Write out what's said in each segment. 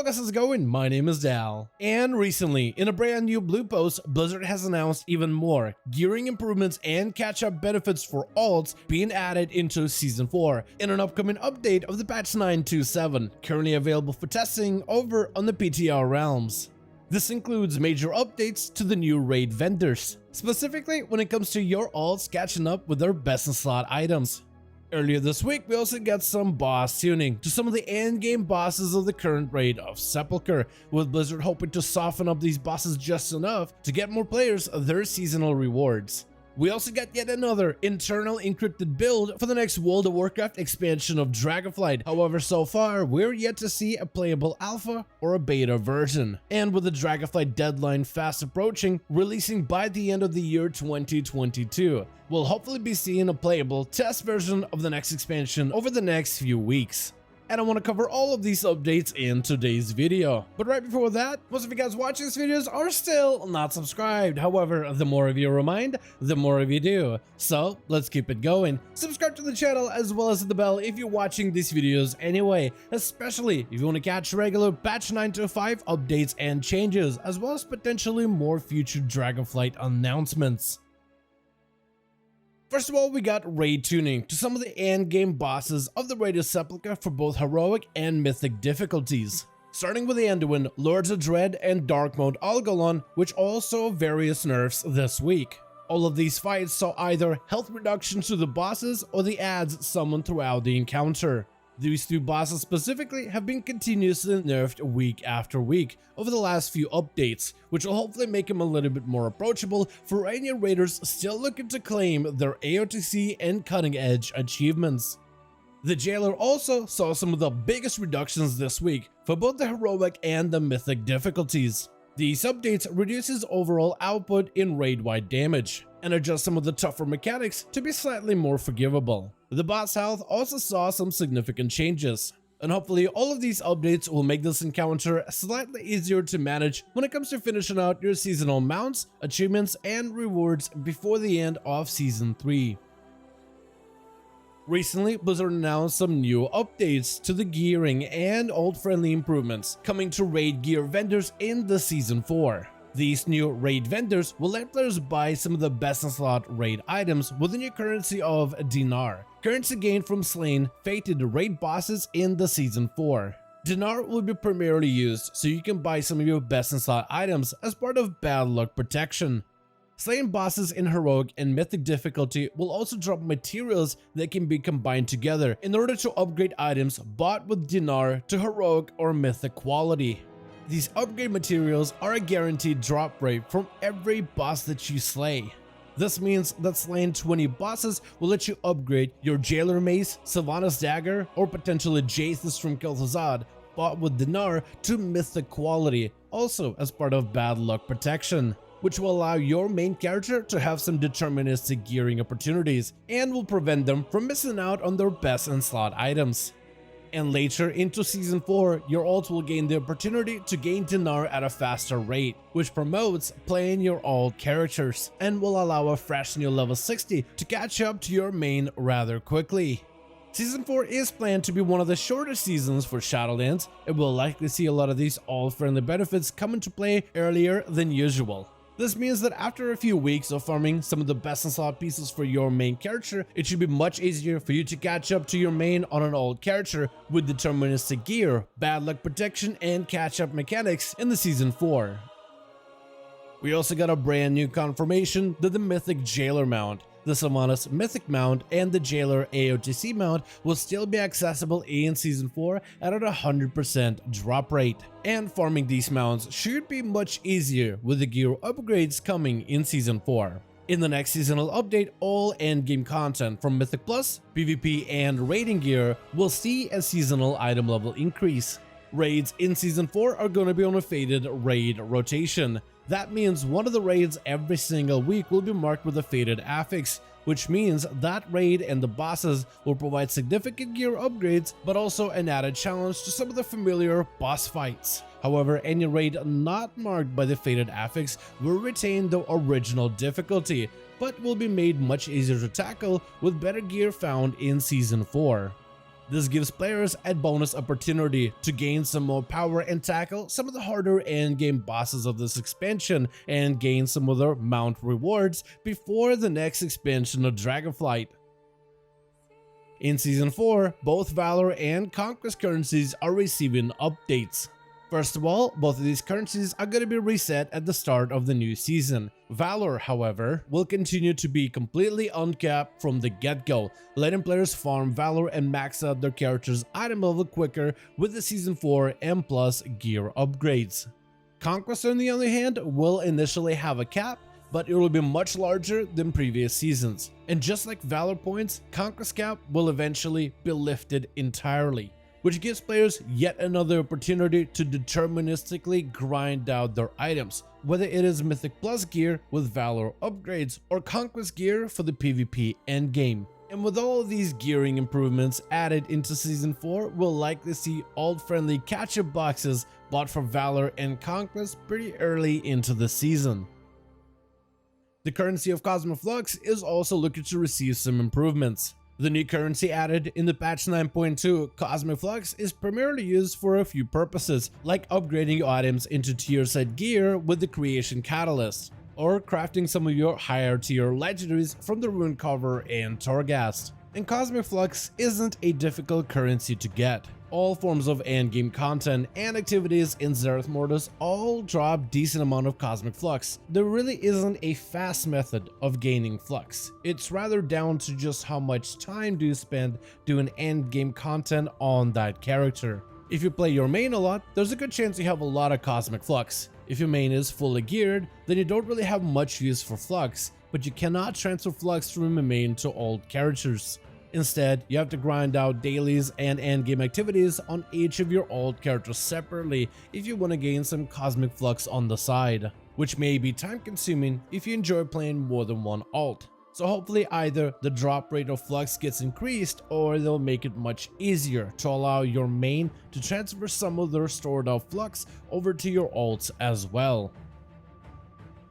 Hello guys, how's it going? My name is Dal. And recently, in a brand new blue post, Blizzard has announced even more gearing improvements and catch-up benefits for alts being added into Season 4 in an upcoming update of the patch 927, currently available for testing over on the PTR realms. This includes major updates to the new raid vendors, specifically when it comes to your alts catching up with their best in slot items. Earlier this week, we also got some boss tuning to some of the endgame bosses of the current raid of Sepulcher, with Blizzard hoping to soften up these bosses just enough to get more players their seasonal rewards. We also got yet another internal encrypted build for the next World of Warcraft expansion of Dragonflight. However, so far, we're yet to see a playable alpha or a beta version. And with the Dragonflight deadline fast approaching, releasing by the end of the year 2022, we'll hopefully be seeing a playable test version of the next expansion over the next few weeks. And I want to cover all of these updates in today's video. But right before that, most of you guys watching these videos are still not subscribed. However, the more of you remind, the more of you do. So let's keep it going. Subscribe to the channel as well as hit the bell if you're watching these videos anyway, especially if you want to catch regular patch 925 updates and changes, as well as potentially more future Dragonflight announcements. First of all, we got raid tuning to some of the endgame bosses of the raid of Sepulcher for both heroic and mythic difficulties. Starting with the Anduin, Lords of Dread, and Dark Mode Algalon, which all saw various nerfs this week. All of these fights saw either health reductions to the bosses or the adds summoned throughout the encounter. These two bosses specifically have been continuously nerfed week after week over the last few updates, which will hopefully make them a little bit more approachable for any raiders still looking to claim their AOTC and cutting edge achievements. The Jailer also saw some of the biggest reductions this week for both the heroic and the mythic difficulties. These updates reduces overall output in raid-wide damage and adjust some of the tougher mechanics to be slightly more forgivable. The boss health also saw some significant changes, and hopefully all of these updates will make this encounter slightly easier to manage when it comes to finishing out your seasonal mounts, achievements, and rewards before the end of Season 3. Recently, Blizzard announced some new updates to the gearing and alt-friendly improvements coming to raid gear vendors in the Season 4. These new raid vendors will let players buy some of the best in slot raid items with a new currency of dinar, currency gained from slaying fated raid bosses in the Season 4. Dinar will be primarily used so you can buy some of your best in slot items as part of bad luck protection. Slaying bosses in heroic and mythic difficulty will also drop materials that can be combined together in order to upgrade items bought with dinar to heroic or mythic quality. These upgrade materials are a guaranteed drop rate from every boss that you slay. This means that slaying 20 bosses will let you upgrade your Jailer Mace, Sylvanas Dagger, or potentially Jathis from Kel'Thuzad bought with dinar to mythic quality, also as part of bad luck protection, which will allow your main character to have some deterministic gearing opportunities and will prevent them from missing out on their best in slot items. And later into Season 4, your alt will gain the opportunity to gain dinar at a faster rate, which promotes playing your alt characters and will allow a fresh new level 60 to catch up to your main rather quickly. Season 4 is planned to be one of the shorter seasons for Shadowlands, and we'll likely see a lot of these alt-friendly benefits come into play earlier than usual. This means that after a few weeks of farming some of the best in slot pieces for your main character, it should be much easier for you to catch up to your main on an old character with deterministic gear, bad luck protection, and catch-up mechanics in the Season 4. We also got a brand new confirmation that the Mythic Jailer mount, the Sylvanas Mythic mount, and the Jailer AOTC mount will still be accessible in Season 4 at a 100% drop rate. And farming these mounts should be much easier with the gear upgrades coming in Season 4. In the next seasonal update, all endgame content from Mythic Plus, PvP, and raiding gear will see a seasonal item level increase. Raids in Season 4 are going to be on a faded raid rotation. That means one of the raids every single week will be marked with a faded affix, which means that raid and the bosses will provide significant gear upgrades, but also an added challenge to some of the familiar boss fights. However, any raid not marked by the faded affix will retain the original difficulty, but will be made much easier to tackle with better gear found in Season 4. This gives players a bonus opportunity to gain some more power and tackle some of the harder endgame bosses of this expansion and gain some other mount rewards before the next expansion of Dragonflight. In Season 4, both Valor and Conquest currencies are receiving updates. First of all, both of these currencies are going to be reset at the start of the new season. Valor, however, will continue to be completely uncapped from the get-go, letting players farm Valor and max out their character's item level quicker with the Season 4 and plus gear upgrades. Conquest, on the other hand, will initially have a cap, but it will be much larger than previous seasons. And just like Valor points, Conquest cap will eventually be lifted entirely, which gives players yet another opportunity to deterministically grind out their items, whether it is Mythic Plus gear with Valor upgrades or Conquest gear for the PvP endgame. And with all of these gearing improvements added into Season 4, we'll likely see alt-friendly catch-up boxes bought for Valor and Conquest pretty early into the season. The currency of Cosmic Flux is also looking to receive some improvements. The new currency added in the patch 9.2, Cosmic Flux, is primarily used for a few purposes, like upgrading items into tier set gear with the Creation Catalyst, or crafting some of your higher tier legendaries from the Rune Cover and Torghast. And Cosmic Flux isn't a difficult currency to get. All forms of endgame content and activities in Zereth Mortis all drop decent amount of Cosmic Flux. There really isn't a fast method of gaining Flux. It's rather down to just how much time do you spend doing endgame content on that character. If you play your main a lot, there's a good chance you have a lot of Cosmic Flux. If your main is fully geared, then you don't really have much use for Flux, but you cannot transfer Flux from your main to old characters. Instead, you have to grind out dailies and endgame activities on each of your alt characters separately if you want to gain some Cosmic Flux on the side, which may be time consuming if you enjoy playing more than one alt. So hopefully either the drop rate of Flux gets increased or they'll make it much easier to allow your main to transfer some of their stored up Flux over to your alts as well.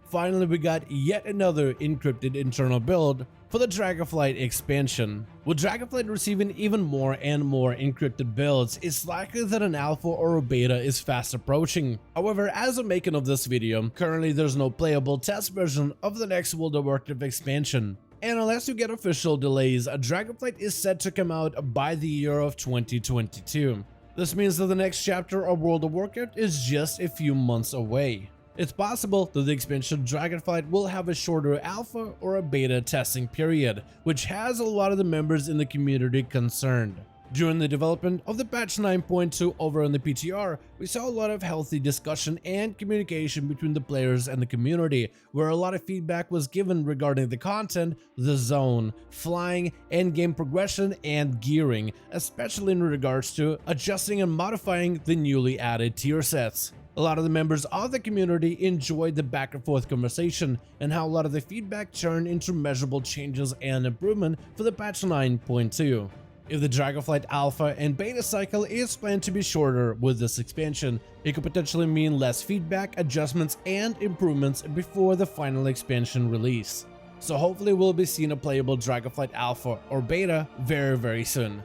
Finally, we got yet another encrypted internal build for the Dragonflight expansion. With Dragonflight receiving even more and more encrypted builds, it's likely that an alpha or a beta is fast approaching. However, as I'm making of this video, currently there's no playable test version of the next World of Warcraft expansion. And unless you get official delays, Dragonflight is set to come out by the year of 2022. This means that the next chapter of World of Warcraft is just a few months away. It's possible that the expansion Dragonflight will have a shorter alpha or a beta testing period, which has a lot of the members in the community concerned. During the development of the patch 9.2 over on the PTR, we saw a lot of healthy discussion and communication between the players and the community, where a lot of feedback was given regarding the content, the zone, flying, endgame progression, and gearing, especially in regards to adjusting and modifying the newly added tier sets. A lot of the members of the community enjoyed the back and forth conversation and how a lot of the feedback turned into measurable changes and improvement for the patch 9.2. If the Dragonflight alpha and beta cycle is planned to be shorter with this expansion, it could potentially mean less feedback, adjustments, and improvements before the final expansion release. So hopefully we'll be seeing a playable Dragonflight alpha or beta very soon.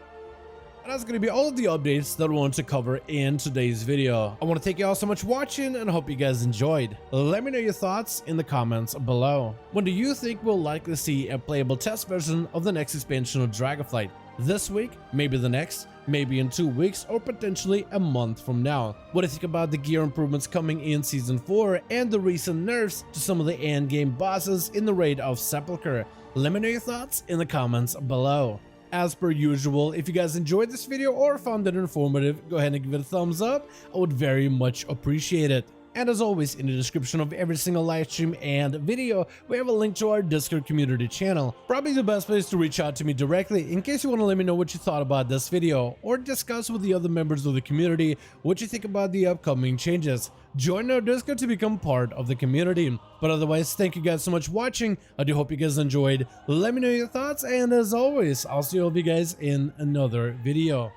That's going to be all of the updates that I want to cover in today's video. I want to thank you all so much for watching and I hope you guys enjoyed. Let me know your thoughts in the comments below. When do you think we'll likely see a playable test version of the next expansion of Dragonflight? This week, maybe the next, maybe in 2 weeks, or potentially a month from now? What do you think about the gear improvements coming in Season 4 and the recent nerfs to some of the endgame bosses in the raid of Sepulcher? Let me know your thoughts in the comments below. As per usual, if you guys enjoyed this video or found it informative, go ahead and give it a thumbs up. I would very much appreciate it. And as always, in the description of every single live stream and video, we have a link to our Discord community channel. Probably the best place to reach out to me directly in case you want to let me know what you thought about this video or discuss with the other members of the community what you think about the upcoming changes. Join our Discord to become part of the community. But otherwise, thank you guys so much for watching. I do hope you guys enjoyed. Let me know your thoughts, and as always, I'll see all of you guys in another video.